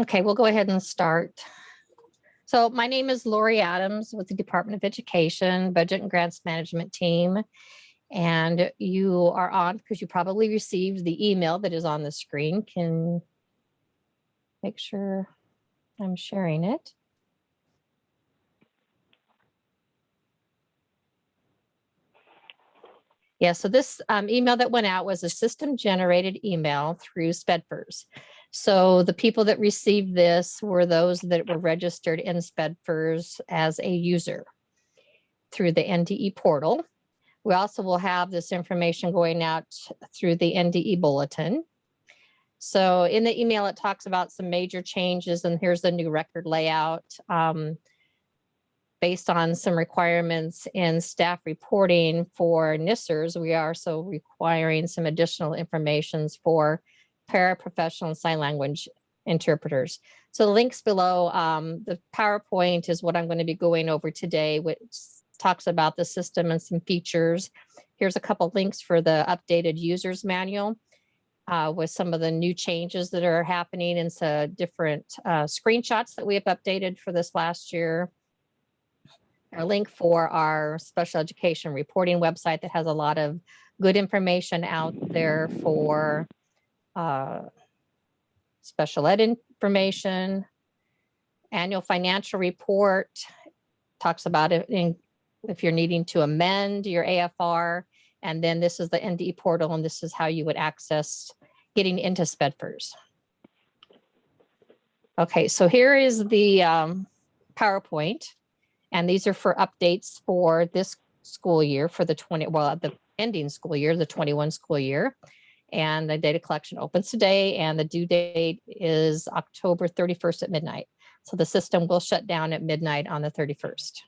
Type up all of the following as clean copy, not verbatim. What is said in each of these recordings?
Okay, we'll go ahead and start. So my name is Lori Adams with the Department of Education, Budget and Grants Management Team. And you are on because you probably received the email that is on the screen. Can make sure I'm sharing it. Yeah, so this email that went out was a system-generated email through SPEDFERS. So the people that received this were those that were registered in SPEDFERS as a user through the NDE portal. We also will have this information going out through the NDE bulletin. So in the email, it talks about some major changes, and here's the new record layout. Based on some requirements in staff reporting for NISRs, we are also requiring some additional information for paraprofessional and sign language interpreters. So the links below, the PowerPoint is what I'm going to be going over today, which talks about the system and some features. Here's a couple links for the updated user's manual with some of the new changes that are happening and some different screenshots that we have updated for this last year. A link for our special education reporting website that has a lot of good information out there for special ed information. Annual financial report talks about it if you're needing to amend your AFR. And then this is the NDE portal, and this is how you would access getting into SPEDFERS. Okay, so here is the PowerPoint. And these are for updates for this school year, for the the ending school year, the 21 school year. And the data collection opens today, and the due date is October 31st at midnight. So the system will shut down at midnight on the 31st.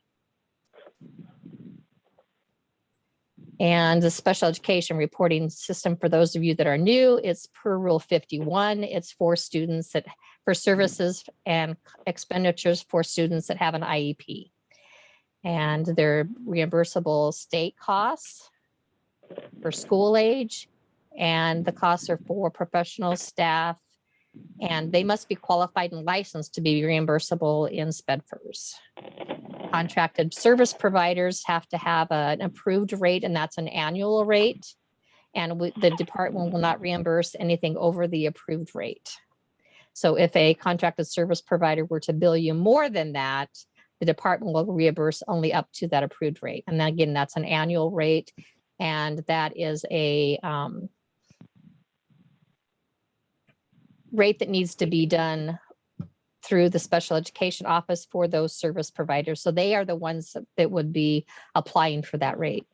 And the special education reporting system, for those of you that are new, it's per Rule 51. It's for students for services and expenditures for students that have an IEP. And they're reimbursable state costs for school age, and the costs are for professional staff, and they must be qualified and licensed to be reimbursable in SPEDFERS. Contracted service providers have to have an approved rate, and that's an annual rate, and the department will not reimburse anything over the approved rate. So if a contracted service provider were to bill you more than that, the department will reimburse only up to that approved rate. And then again, that's an annual rate. And that is a rate that needs to be done through the special education office for those service providers. So they are the ones that would be applying for that rate.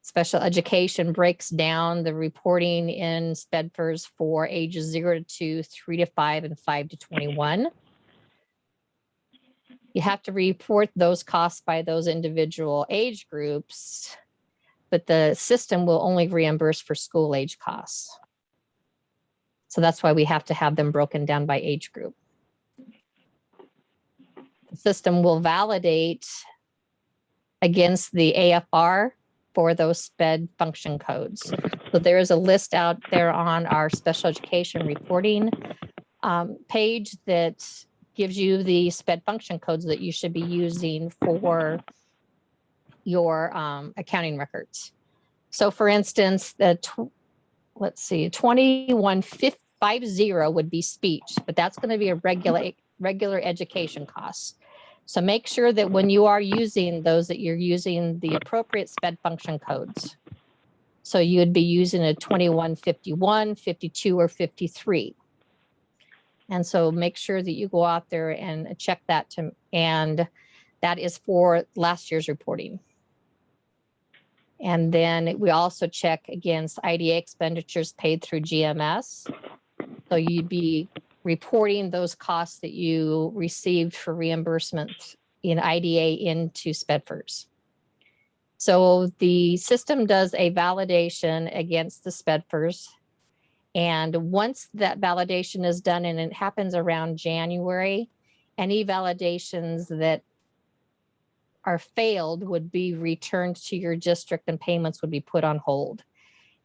Special education breaks down the reporting in SPEDFERS for ages 0 to 2, 3 to 5, and 5 to 21. You have to report those costs by those individual age groups, but the system will only reimburse for school age costs. So that's why we have to have them broken down by age group. The system will validate against the AFR for those SPED function codes. So there is a list out there on our special education reporting page that gives you the SPED function codes that you should be using for your accounting records. So for instance, let's see, 2150 would be speech, but that's going to be a regular education cost. So make sure that when you are using those, that you're using the appropriate SPED function codes. So you would be using a 2151, 52, or 53. And so make sure that you go out there and check that, and that is for last year's reporting. And then we also check against IDA expenditures paid through GMS. So you'd be reporting those costs that you received for reimbursement in IDA into SPEDFERS. So the system does a validation against the SPEDFERS. And once that validation is done, and it happens around January, any validations that are failed would be returned to your district and payments would be put on hold.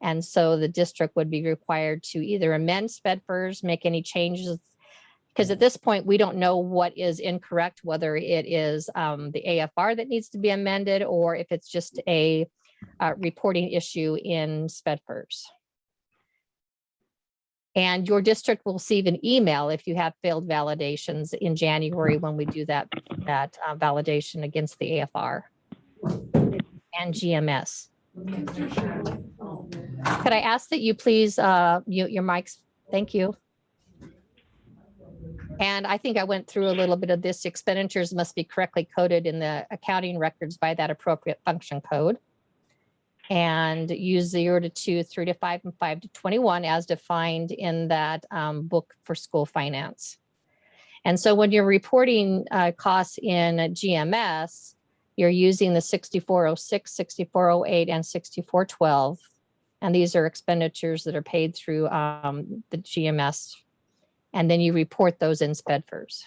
And so the district would be required to either amend SPEDFRS, make any changes, because at this point, we don't know what is incorrect, whether it is the AFR that needs to be amended, or if it's just a reporting issue in SPEDFRS. And your district will receive an email if you have failed validations in January when we do that validation against the AFR and GMS. Could I ask that you please mute your mics? Thank you. And I think I went through a little bit of this. Expenditures must be correctly coded in the accounting records by that appropriate function code. And use 0 to 2, 3 to 5, and 5 to 21 as defined in that book for school finance. And so when you're reporting costs in GMS, you're using the 6406, 6408, and 6412. And these are expenditures that are paid through the GMS. And then you report those in SPEDFRS.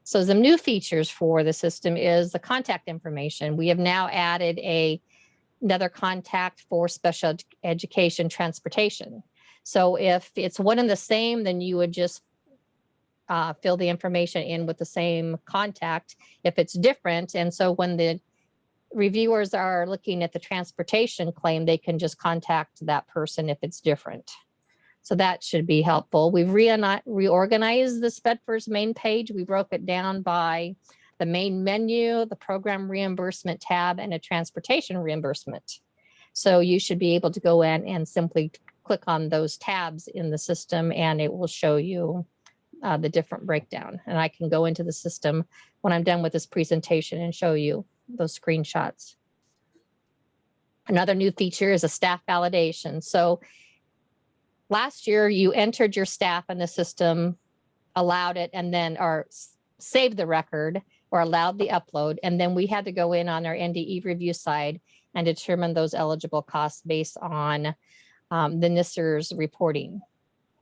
So the new features for the system is the contact information. We have now added another contact for special education transportation. So if it's one and the same, then you would just fill the information in with the same contact if it's different. And so when the reviewers are looking at the transportation claim, they can just contact that person if it's different. So that should be helpful. We've reorganized the SPEDFRS main page. We broke it down by the main menu, the program reimbursement tab, and a transportation reimbursement. So you should be able to go in and simply click on those tabs in the system, and it will show you the different breakdown. And I can go into the system when I'm done with this presentation and show you those screenshots. Another new feature is a staff validation. So last year, you entered your staff in the system, allowed it, and then saved the record or allowed the upload. And then we had to go in on our NDE review side and determine those eligible costs based on the NISR's reporting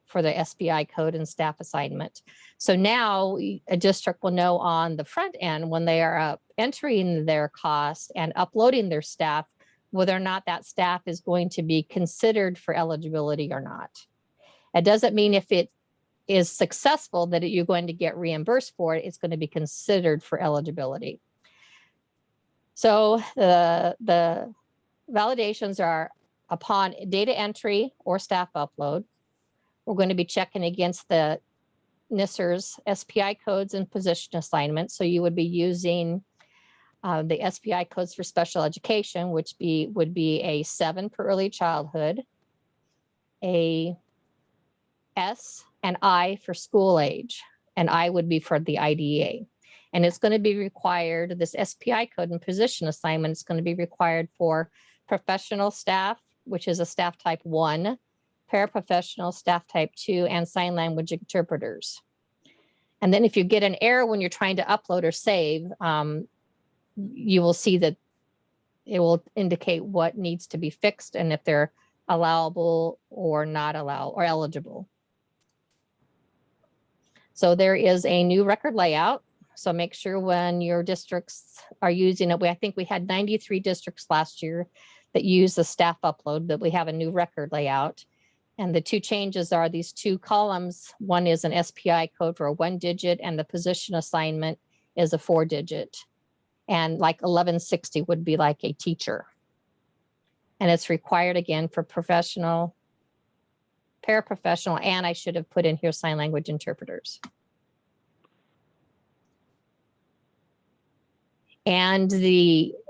for the SPI code and staff assignment. So now a district will know on the front end when they are entering their cost and uploading their staff, whether or not that staff is going to be considered for eligibility or not. It doesn't mean if it is successful that you're going to get reimbursed for it, it's going to be considered for eligibility. So the validations are upon data entry or staff upload. We're going to be checking against the NISR's SPI codes and position assignments. So you would be using the SPI codes for special education, which would be a 7 for early childhood, a S and I for school age, and I would be for the IDEA. And it's going to be required, this SPI code and position assignment is going to be required for professional staff, which is a staff type 1, paraprofessional staff type 2, and sign language interpreters. And then if you get an error when you're trying to upload or save, you will see that it will indicate what needs to be fixed and if they're allowable or not allowed or eligible. So there is a new record layout. So make sure when your districts are using it, I think we had 93 districts last year that use the staff upload, but we have a new record layout. And the two changes are these two columns. One is an SPI code for a 1-digit and the position assignment is a 4-digit. And like 1160 would be like a teacher. And it's required again for professional, paraprofessional, and I should have put in here sign language interpreters. And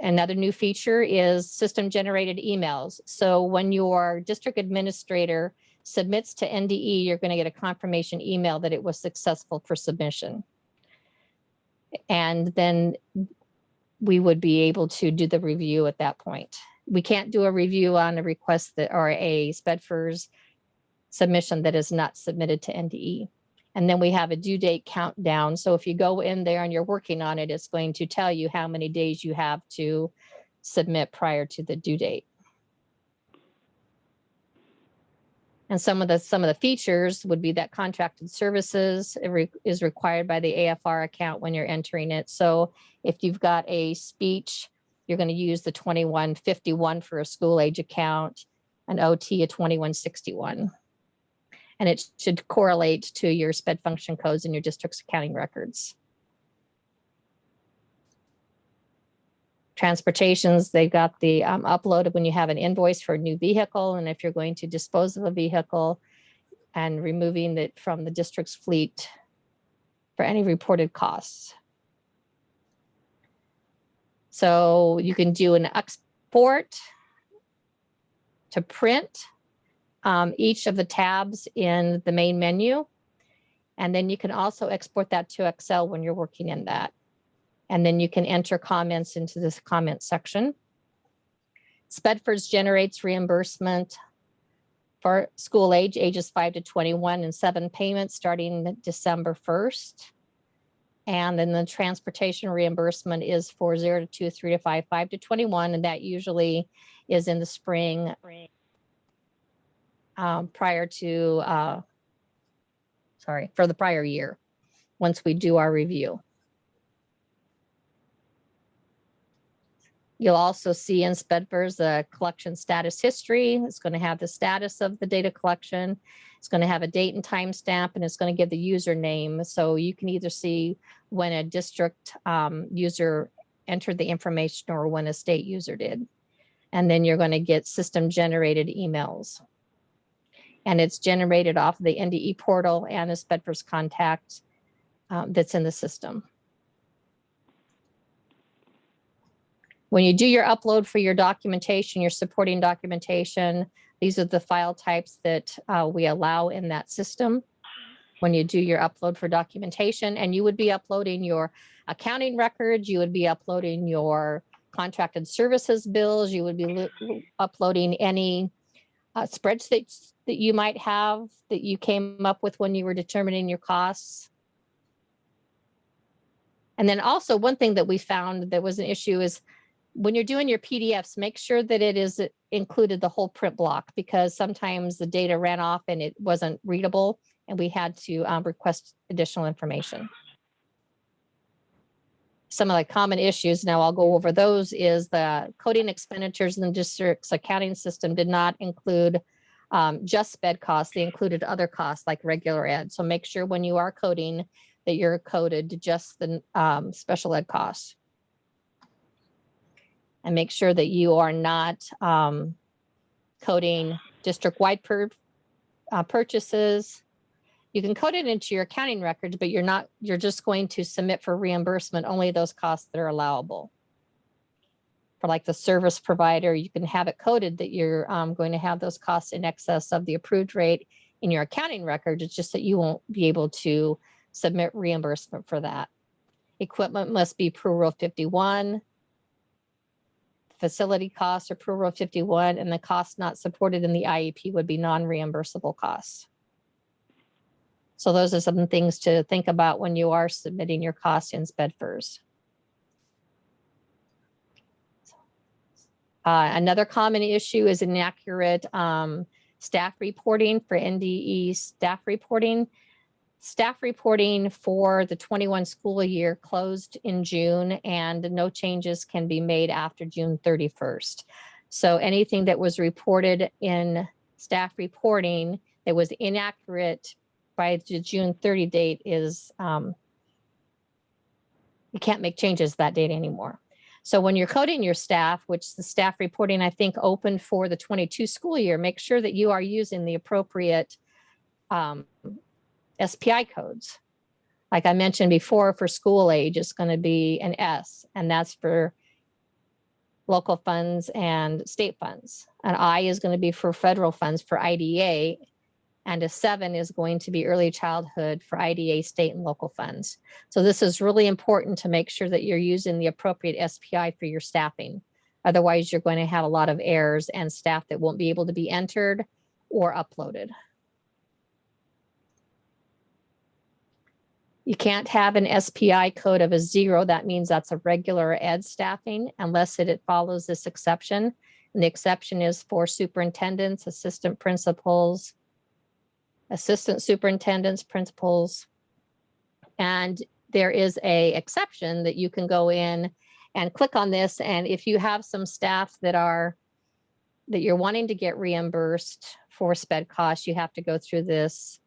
another new feature is system generated emails. So when your district administrator submits to NDE, you're going to get a confirmation email that it was successful for submission. And then we would be able to do the review at that point. We can't do a review on a request that or a SPEDFRS submission that is not submitted to NDE. And then we have a due date countdown. So if you go in there and you're working on it, it's going to tell you how many days you have to submit prior to the due date. And some of the features would be that contracted services is required by the AFR account when you're entering it. So if you've got a speech you're going to use the 2151 for a school age account, an OT a 2161. And it should correlate to your SPED function codes in your district's accounting records. Transportations, they've got the uploaded when you have an invoice for a new vehicle, and if you're going to dispose of a vehicle, and removing it from the district's fleet for any reported costs. So you can do an export to print each of the tabs in the main menu. And then you can also export that to Excel when you're working in that. And then you can enter comments into this comment section. SPEDFORS generates reimbursement for school age, ages 5 to 21, and 7 payments starting December 1st. And then the transportation reimbursement is for 0 to 2, 3 to 5, 5 to 21, and that usually is in the spring prior to, for the prior year, once we do our review. You'll also see in SPEDFORS the collection status history. It's going to have the status of the data collection. It's going to have a date and time stamp, and it's going to give the username. So you can either see when a district user entered the information or when a state user did. And then you're going to get system generated emails. And it's generated off of the NDE portal and a SPEDFORS contact that's in the system. When you do your upload for your documentation, your supporting documentation, these are the file types that we allow in that system. When you do your upload for documentation, and you would be uploading your accounting records, you would be uploading your contracted services bills, you would be uploading any spreadsheets that you might have that you came up with when you were determining your costs. And then also one thing that we found that was an issue is when you're doing your PDFs, make sure that it is included the whole print block, because sometimes the data ran off and it wasn't readable and we had to request additional information. Some of the common issues, now I'll go over those, is the coding expenditures in the district's accounting system did not include just SPED costs. They included other costs like regular ed. So make sure when you are coding that you're coded to just the special ed costs. And make sure that you are not coding district-wide purchases. You can code it into your accounting records, but you're just going to submit for reimbursement only those costs that are allowable. For like the service provider, you can have it coded that you're going to have those costs in excess of the approved rate in your accounting record. It's just that you won't be able to submit reimbursement for that. Equipment must be per Rule 51. Facility costs are per Rule 51, and the costs not supported in the IEP would be non-reimbursable costs. So those are some things to think about when you are submitting your costs in SPEDFORS. Another common issue is inaccurate staff reporting for NDE staff reporting. Staff reporting for the 21 school year closed in June, and no changes can be made after June 31st. So anything that was reported in staff reporting that was inaccurate by the June 30 date is, you can't make changes that date anymore. So when you're coding your staff, which the staff reporting I think opened for the 22 school year, make sure that you are using the appropriate SPI codes. Like I mentioned before, for school age, it's going to be an S, and that's for local funds and state funds. An I is going to be for federal funds for IDA, and a 7 is going to be early childhood for IDA, state and local funds. So this is really important to make sure that you're using the appropriate SPI for your staffing. Otherwise, you're going to have a lot of errors and staff that won't be able to be entered or uploaded. You can't have an SPI code of a 0. That means that's a regular ed staffing unless it follows this exception. And the exception is for superintendents, assistant principals, assistant superintendents, principals. And there is an exception that you can go in and click on this. And if you have some staff that you're wanting to get reimbursed for sped costs, you have to go through this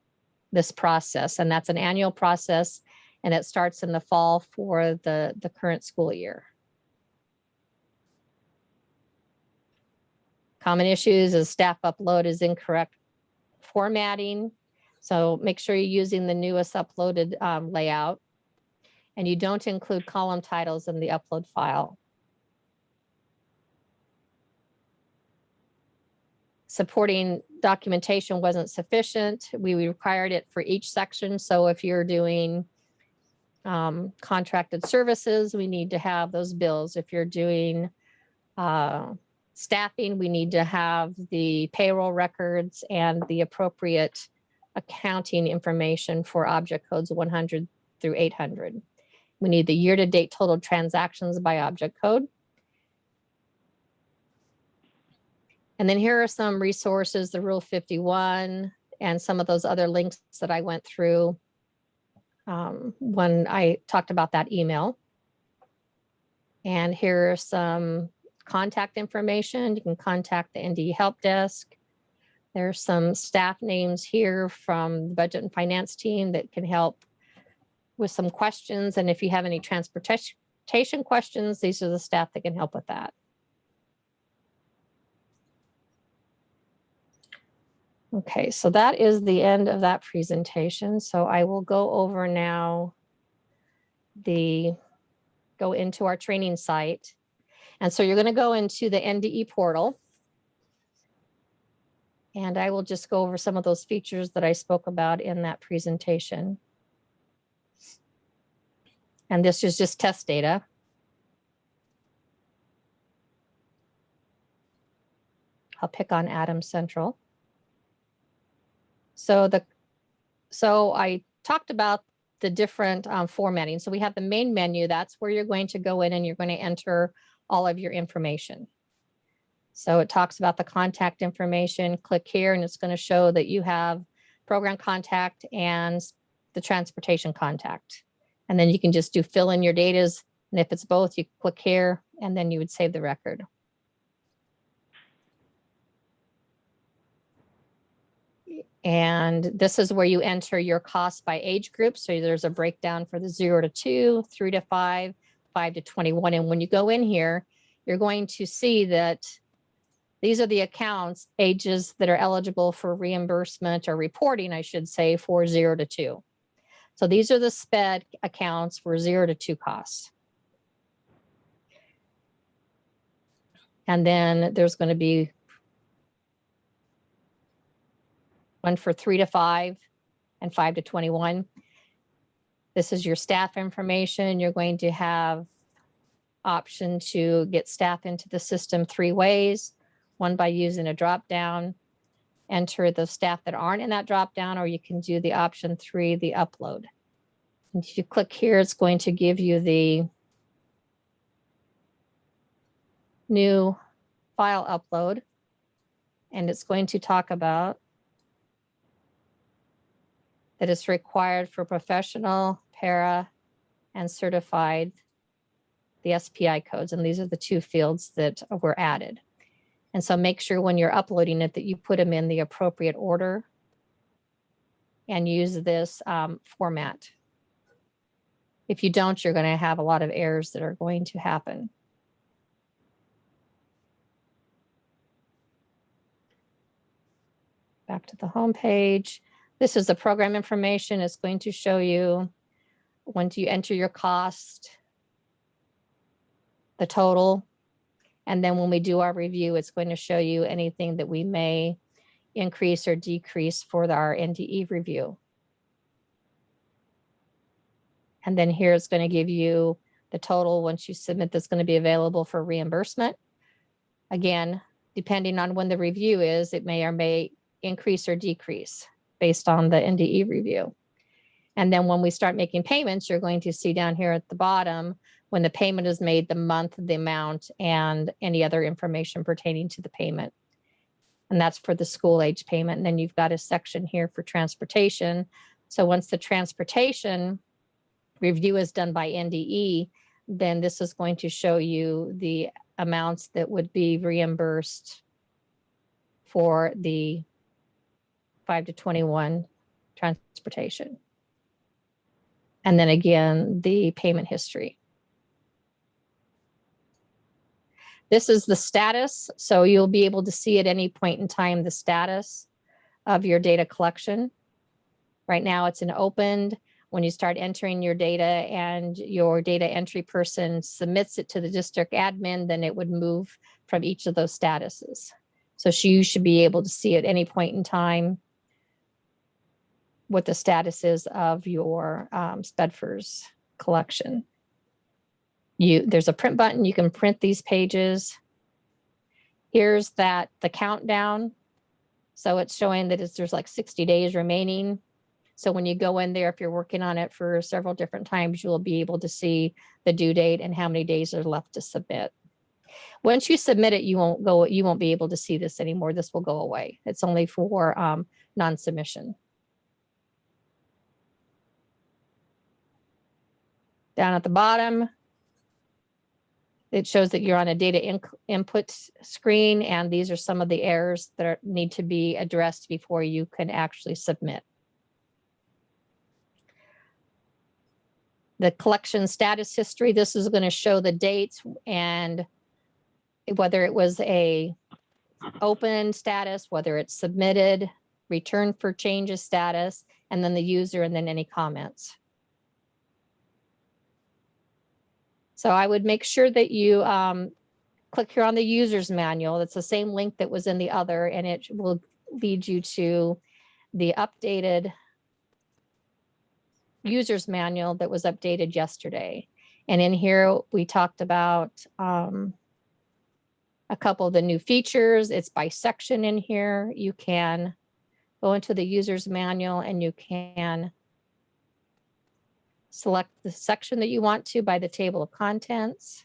process. And that's an annual process, and it starts in the fall for the current school year. Common issues is staff upload is incorrect formatting. So make sure you're using the newest uploaded layout, and you don't include column titles in the upload file. Supporting documentation wasn't sufficient. We required it for each section. So if you're doing contracted services, we need to have those bills. If you're doing staffing, we need to have the payroll records and the appropriate accounting information for object codes 100 through 800. We need the year-to-date total transactions by object code. And then here are some resources, the Rule 51, and some of those other links that I went through when I talked about that email. And here are some contact information. You can contact the NDE Help Desk. There's some staff names here from the budget and finance team that can help with some questions. And if you have any transportation questions, these are the staff that can help with that. Okay, so that is the end of that presentation. So I will go over now go into our training site. And so you're going to go into the NDE portal. And I will just go over some of those features that I spoke about in that presentation. And this is just test data. I'll pick on Adams Central. So I talked about the different formatting. So we have the main menu. That's where you're going to go in and you're going to enter all of your information. So it talks about the contact information. Click here and it's going to show that you have program contact and the transportation contact. And then you can just fill in your datas. And if it's both, you click here and then you would save the record. And this is where you enter your costs by age group. So there's a breakdown for the 0 to 2, 3 to 5, 5 to 21. And when you go in here, you're going to see that these are the accounts, ages that are eligible for reimbursement or reporting, I should say, for 0 to 2. So these are the SPED accounts for 0 to 2 costs. And then there's going to be one for 3 to 5 and 5 to 21. This is your staff information. You're going to have option to get staff into the system 3 ways. One by using a drop down, enter the staff that aren't in that drop down, or you can do the option 3, the upload. And if you click here, it's going to give you the new file upload. And it's going to talk about that it's required for professional, para, and certified, the SPI codes. And these are the 2 fields that were added. And so make sure when you're uploading it that you put them in the appropriate order and use this format. If you don't, you're going to have a lot of errors that are going to happen. Back to the home page. This is the program information. It's going to show you once you enter your cost, the total. And then when we do our review, it's going to show you anything that we may increase or decrease for our NDE review. And then here it's going to give you the total once you submit that's going to be available for reimbursement. Again, depending on when the review is, it may or may increase or decrease based on the NDE review. And then when we start making payments, you're going to see down here at the bottom, when the payment is made, the month, the amount, and any other information pertaining to the payment. And that's for the school age payment. And then you've got a section here for transportation. So once the transportation review is done by NDE, then this is going to show you the amounts that would be reimbursed for the 5 to 21 transportation. And then again, the payment history. This is the status. So you'll be able to see at any point in time the status of your data collection. Right now it's in opened. When you start entering your data and your data entry person submits it to the district admin, then it would move from each of those statuses. So you should be able to see at any point in time what the status is of your SPEDFRS collection. There's a print button. You can print these pages. Here's the countdown. So it's showing that there's like 60 days remaining. So when you go in there, if you're working on it for several different times, you'll be able to see the due date and how many days are left to submit. Once you submit it, you won't be able to see this anymore. This will go away. It's only for non-submission. Down at the bottom, it shows that you're on a data input screen, and these are some of the errors that need to be addressed before you can actually submit. The collection status history, this is going to show the dates and whether it was a open status, whether it's submitted, returned for changes status, and then the user, and then any comments. So I would make sure that you click here on the user's manual. It's the same link that was in the other, and it will lead you to the updated user's manual that was updated yesterday. And in here, we talked about a couple of the new features. It's by section in here. You can go into the user's manual and you can select the section that you want to by the table of contents.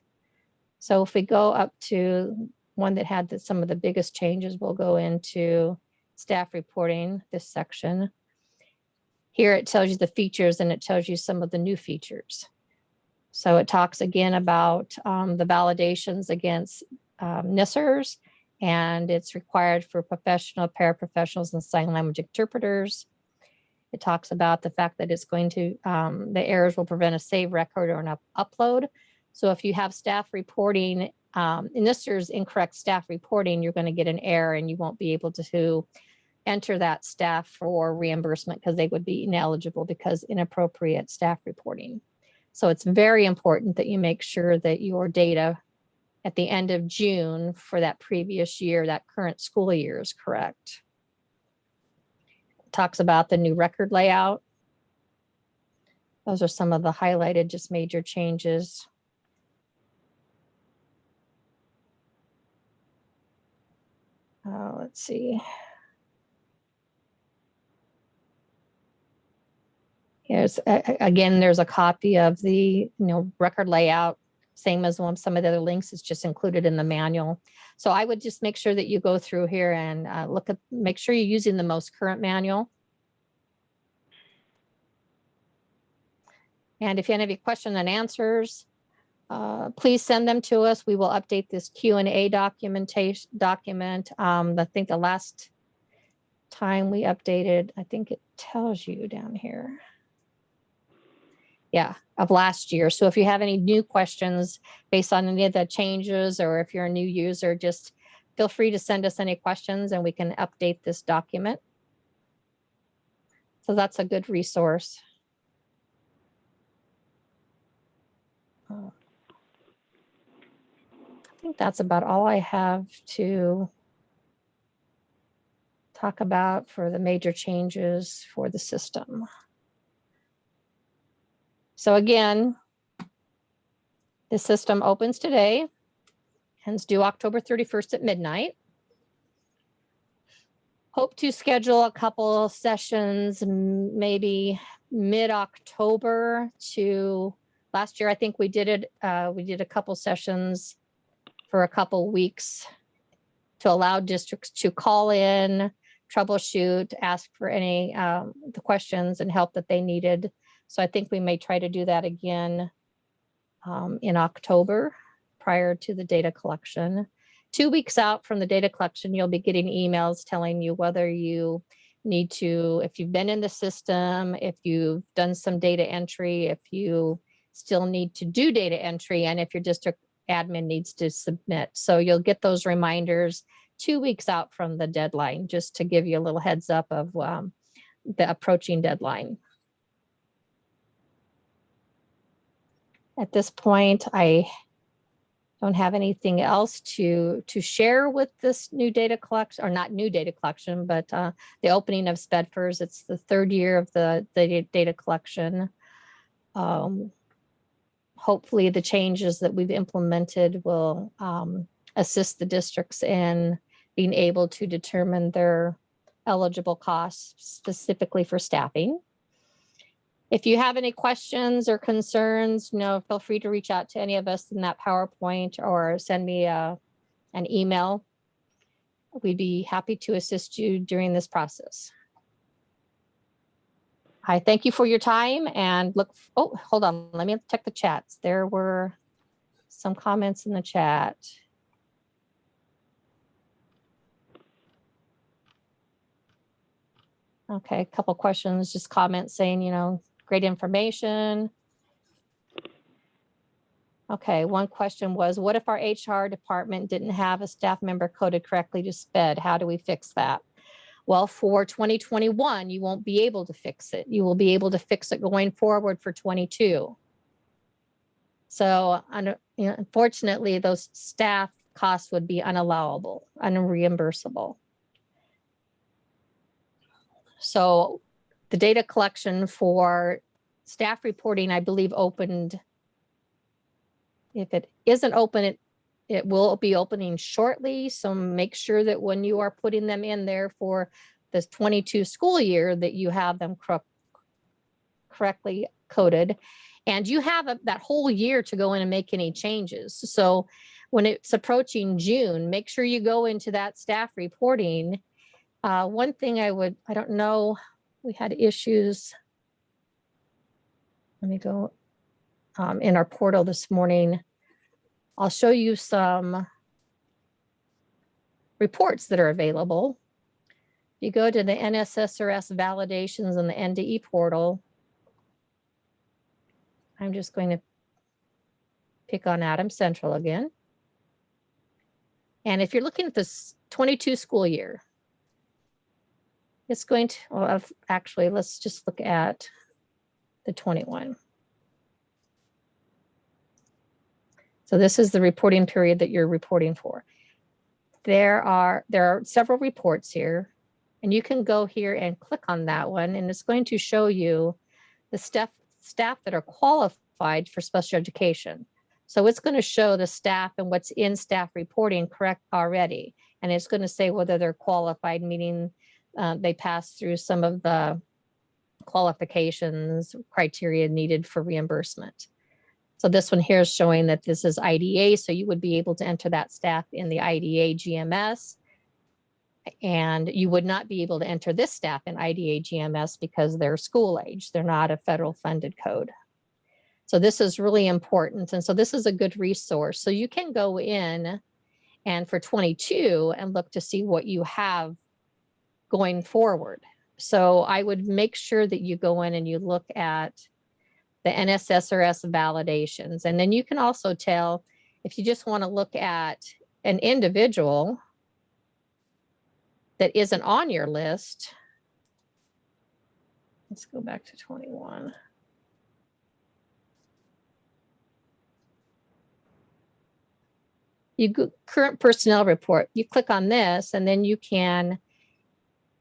So if we go up to one that had some of the biggest changes, we'll go into staff reporting, this section. Here it tells you the features and it tells you some of the new features. So it talks again about the validations against NISRs, and it's required for professional, paraprofessionals, and sign language interpreters. It talks about the fact that it's going to, the errors will prevent a save record or an upload. So if you have staff reporting, NISR's incorrect staff reporting, you're going to get an error and you won't be able to enter that staff for reimbursement because they would be ineligible because inappropriate staff reporting. So it's very important that you make sure that your data at the end of June for that previous year, that current school year, is correct. It talks about the new record layout. Those are some of the highlighted, just major changes. Let's see. Here's again, there's a copy of the record layout, same as some of the other links. It's just included in the manual. So I would just make sure that you go through here and make sure you're using the most current manual. And if you have any question and answers, please send them to us. We will update this Q&A document. I think the last time we updated, I think it tells you down here. Yeah, of last year. So if you have any new questions based on any of the changes, or if you're a new user, just feel free to send us any questions and we can update this document. So that's a good resource. I think that's about all I have to talk about for the major changes for the system. So again, the system opens today and is due October 31st at midnight. Hope to schedule a couple sessions, maybe mid-October to last year. I think we did it. We did a couple sessions for a couple weeks to allow districts to call in, troubleshoot, ask for any the questions and help that they needed. So I think we may try to do that again in October prior to the data collection. 2 weeks out from the data collection, you'll be getting emails telling you whether you need to, if you've been in the system, if you've done some data entry, if you still need to do data entry, and if your district admin needs to submit. So you'll get those reminders 2 weeks out from the deadline, just to give you a little heads up of the approaching deadline. At this point, I don't have anything else to share with this new data collection, or not new data collection, but the opening of SPEDFERS. It's the 3rd year of the data collection. Hopefully the changes that we've implemented will assist the districts in being able to determine their eligible costs specifically for staffing. If you have any questions or concerns, feel free to reach out to any of us in that PowerPoint or send me an email. We'd be happy to assist you during this process. I thank you for your time and hold on, let me check the chats. There were some comments in the chat. Okay, a couple questions, just comments saying, great information. Okay, one question was, what if our HR department didn't have a staff member coded correctly to SPED? How do we fix that? Well, for 2021, you won't be able to fix it. You will be able to fix it going forward for 22. So, unfortunately, those staff costs would be unallowable, unreimbursable. So the data collection for staff reporting, I believe, opened. If it isn't open, it will be opening shortly. So make sure that when you are putting them in there for this 22 school year, that you have them correctly coded. And you have that whole year to go in and make any changes. So when it's approaching June, make sure you go into that staff reporting. One thing I don't know, we had issues. Let me go in our portal this morning. I'll show you some reports that are available. You go to the NSSRS validations in the NDE portal. I'm just going to pick on Adams Central again. And if you're looking at this 22 school year, it's going to, well, actually, let's just look at the 21. So this is the reporting period that you're reporting for. There are several reports here, and you can go here and click on that one, and it's going to show you the staff that are qualified for special education. So it's going to show the staff and what's in staff reporting correct already. And it's going to say whether they're qualified, meaning they pass through some of the qualifications criteria needed for reimbursement. So this one here is showing that this is IDA. So you would be able to enter that staff in the IDA GMS. And you would not be able to enter this staff in IDA GMS because they're school age. They're not a federal funded code. So this is really important. And so this is a good resource. So you can go in and for 22 and look to see what you have going forward. So I would make sure that you go in and you look at the NSSRS validations. And then you can also tell if you just want to look at an individual that isn't on your list. Let's go back to 21. You go current personnel report. You click on this, and then you can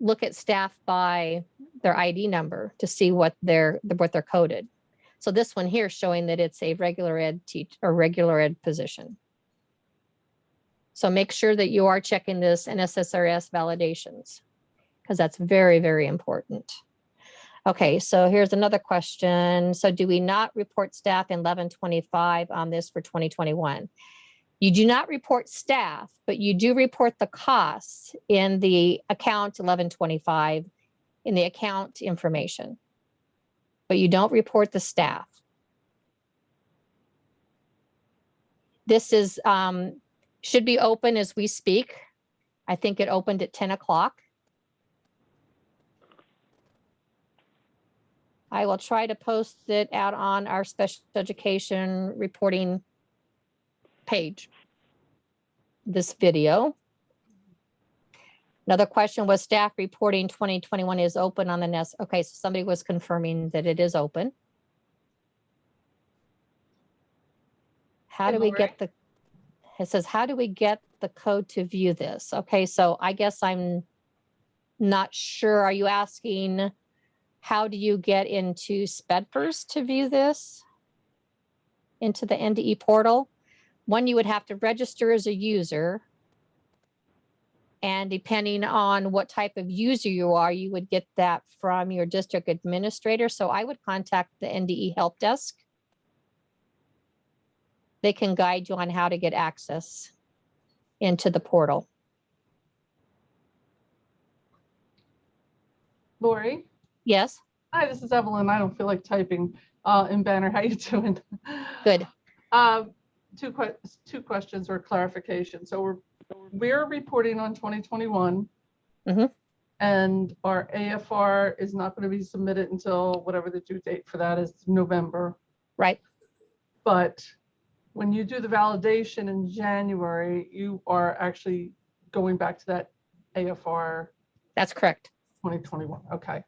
look at staff by their ID number to see what they're coded. So this one here is showing that it's a regular ed regular ed position. So make sure that you are checking this NSSRS validations, because that's very, very important. Okay, so here's another question. So do we not report staff in 1125 on this for 2021? You do not report staff, but you do report the costs in the account 1125 in the account information, but you don't report the staff. This is, should be open as we speak. I think it opened at 10 o'clock. I will try to post it out on our special education reporting page, this video. Another question was staff reporting 2021 is open on the NES. Okay, so somebody was confirming that it is open. How do we get the, it says, how do we get the code to view this? Okay, so I guess I'm not sure. Are you asking, how do you get into SpedFirst to view this? Into the NDE portal? One, you would have to register as a user. And depending on what type of user you are, you would get that from your district administrator. So I would contact the NDE help desk. They can guide you on how to get access into the portal. Lori? Yes. Hi, this is Evelyn. I don't feel like typing in Banner. How you doing? Good. Two questions or clarification. So we're reporting on 2021, and our AFR is not going to be submitted until whatever the due date for that is, November. Right. But when you do the validation in January, you are actually going back to that AFR. That's correct. 2021. Okay.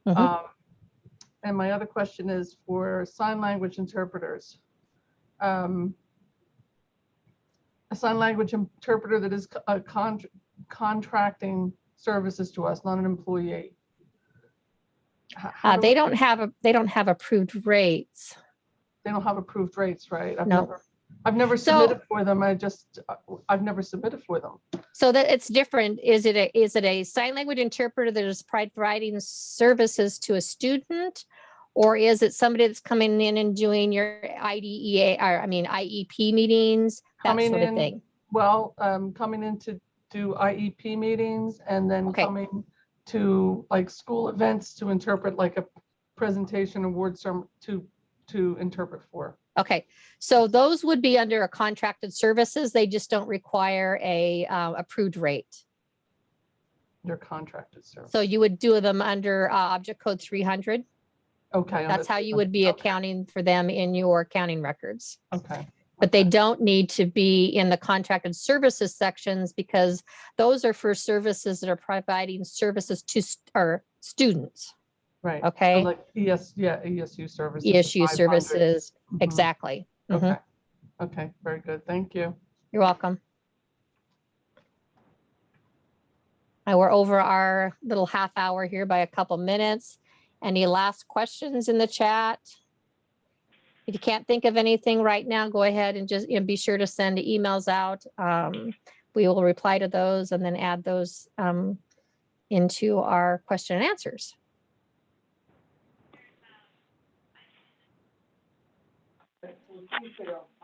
And my other question is for sign language interpreters. A sign language interpreter that is contracting services to us, not an employee. They don't have approved rates. They don't have approved rates, right? I've No. never submitted for them. I've never submitted for them. So that it's different. Is it a sign language interpreter that is providing services to a student, or is it somebody that's coming in and doing your IDEA, or I mean IEP meetings, that sort of thing? Well, coming in to do IEP meetings, and then coming to like school events to interpret like a presentation award to interpret for. Okay, so those would be under a contracted services. They just don't require a approved rate. They're contracted service. So you would do them under object code 300. Okay. That's how you would be accounting for them in your accounting records. Okay. But they don't need to be in the contracted services sections, because those are for services that are providing services to our students. Right. Okay. So like ESU services. ESU services. Exactly. Okay. Okay. Very good. Thank you. You're welcome. We're over our little half hour here by a couple minutes. Any last questions in the chat? If you can't think of anything right now, go ahead and just be sure to send emails out. We will reply to those and then add those into our question and answers.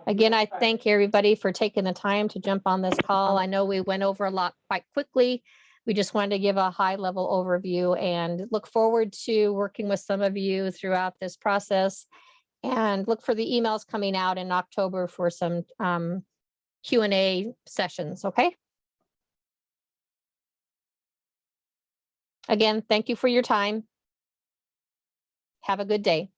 Again, I thank everybody for taking the time to jump on this call. I know we went over a lot quite quickly. We just wanted to give a high level overview and look forward to working with some of you throughout this process, and look for the emails coming out in October for some Q&A sessions. Okay. Again, thank you for your time. Have a good day.